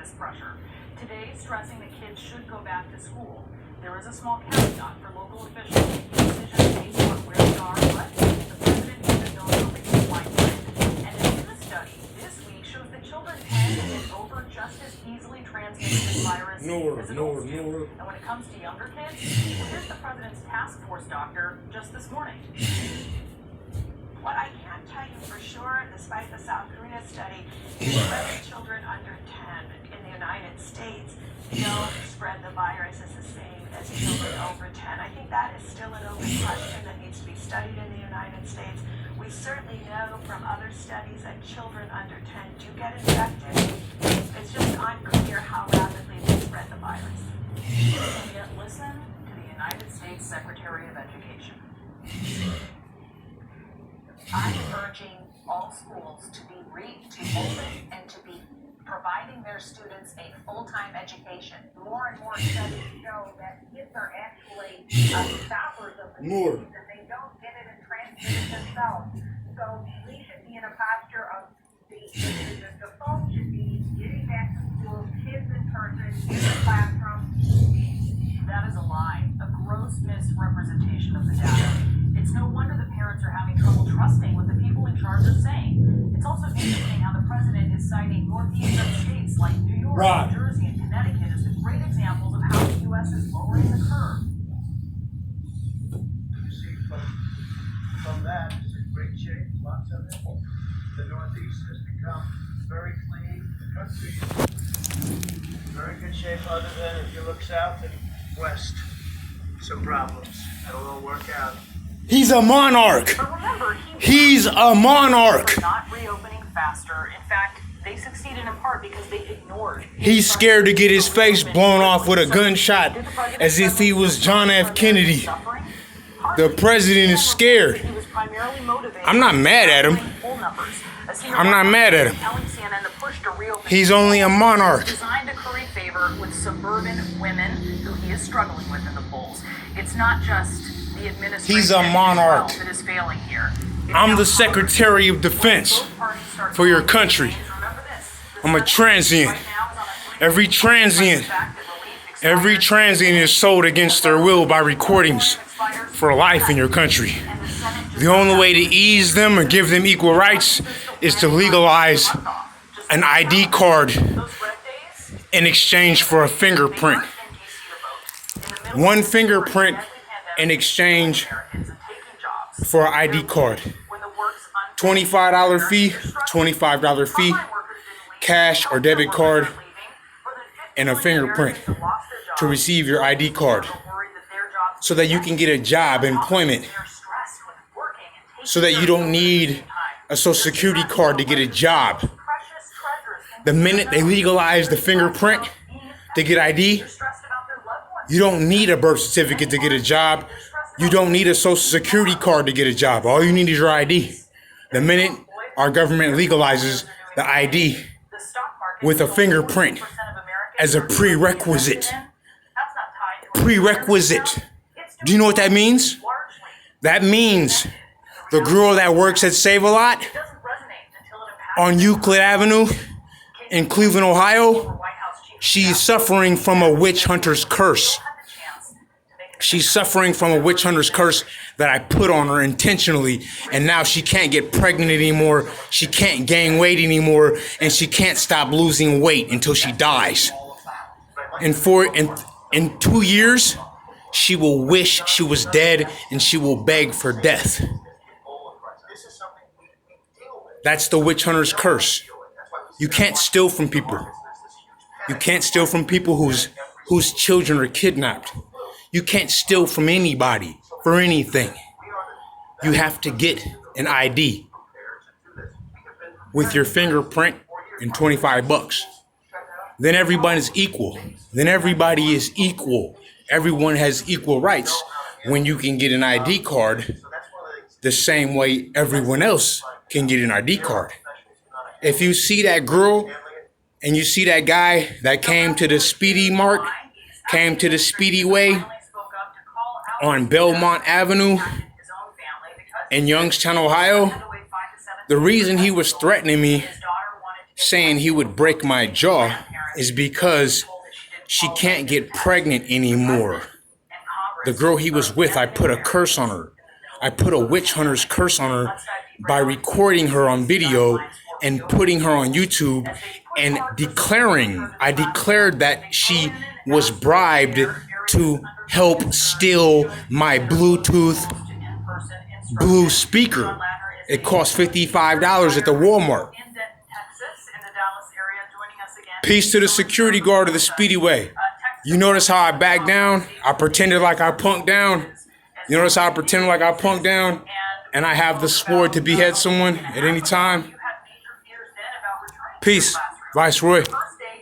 this pressure. Today, stressing that kids should go back to school. There is a small caveat for local officials making decisions based on where they are, but the president even knows the reason why. And a new study this week shows that children can get over just as easily transmitted this virus as adults do. And when it comes to younger kids, well, here's the president's task force doctor just this morning. What I can tell you for sure, despite the South Korea study, is that children under 10 in the United States don't spread the virus as the same as children over 10. I think that is still an open question that needs to be studied in the United States. We certainly know from other studies that children under 10 do get infected. It's just unclear how rapidly they spread the virus. And yet listen to the United States Secretary of Education. I'm urging all schools to open and to be providing their students a full-time education. More and more studies show that kids are actually stoppers of the disease, and they don't get it and transmit it themselves. So we should be in a posture of the phone should be getting back to school, kids in person, in the classroom. That is a lie, a gross misrepresentation of the data. It's no wonder the parents are having trouble trusting what the people in charge are saying. It's also interesting how the president is citing northeastern states like New York, New Jersey, and Connecticut as the great examples of how the U.S. is lowering the curve. You see, from that, it's in great shape, lots of it. The Northeast has become very clean. The country is in very good shape, other than if you look south and west, some problems. That'll all work out. He's a monarch. But remember, He's a monarch. Not reopening faster. In fact, they succeeded in part because they ignored. He's scared to get his face blown off with a gunshot as if he was John F. Kennedy. The president is scared. I'm not mad at him. I'm not mad at him. He's only a monarch. Designed to curry favor with suburban women who he is struggling with in the polls. It's not just the administration. He's a monarch. That is failing here. I'm the Secretary of Defense for your country. I'm a transient. Every transient is sold against their will by recordings for life in your country. The only way to ease them or give them equal rights is to legalize an ID card in exchange for a fingerprint. One fingerprint in exchange for an ID card. $25 fee, $25 fee, cash or debit card, and a fingerprint to receive your ID card so that you can get a job, employment, so that you don't need a social security card to get a job. The minute they legalize the fingerprint to get ID, you don't need a birth certificate to get a job. You don't need a social security card to get a job. All you need is your ID. The minute our government legalizes the ID with a fingerprint as a prerequisite. Prerequisite. Do you know what that means? That means the girl that works at Save-A-Lot on Euclid Avenue in Cleveland, Ohio, she's suffering from a witch hunter's curse. She's suffering from a witch hunter's curse that I put on her intentionally, and now she can't get pregnant anymore, she can't gain weight anymore, and she can't stop losing weight until she dies. In 2 years, she will wish she was dead, and she will beg for death. That's the witch hunter's curse. You can't steal from people. You can't steal from people whose children are kidnapped. You can't steal from anybody for anything. You have to get an ID with your fingerprint and $25. Then everybody's equal. Then everybody is equal. Everyone has equal rights when you can get an ID card the same way everyone else can get an ID card. If you see that girl and you see that guy that came to the Speedy Mart, came to the Speedy Way on Belmont Avenue in Youngstown, Ohio, the reason he was threatening me, saying he would break my jaw is because she can't get pregnant anymore. The girl he was with, I put a curse on her. I put a witch hunter's curse on her by recording her on video and putting her on YouTube and I declared that she was bribed to help steal my Bluetooth blue speaker. It cost $55 at the Walmart. Peace to the security guard of the Speedway. You notice how I backed down? I pretended like I punked down. You notice how I pretended like I punked down? And I have the sword to behead someone at any time. Peace, Viceroy.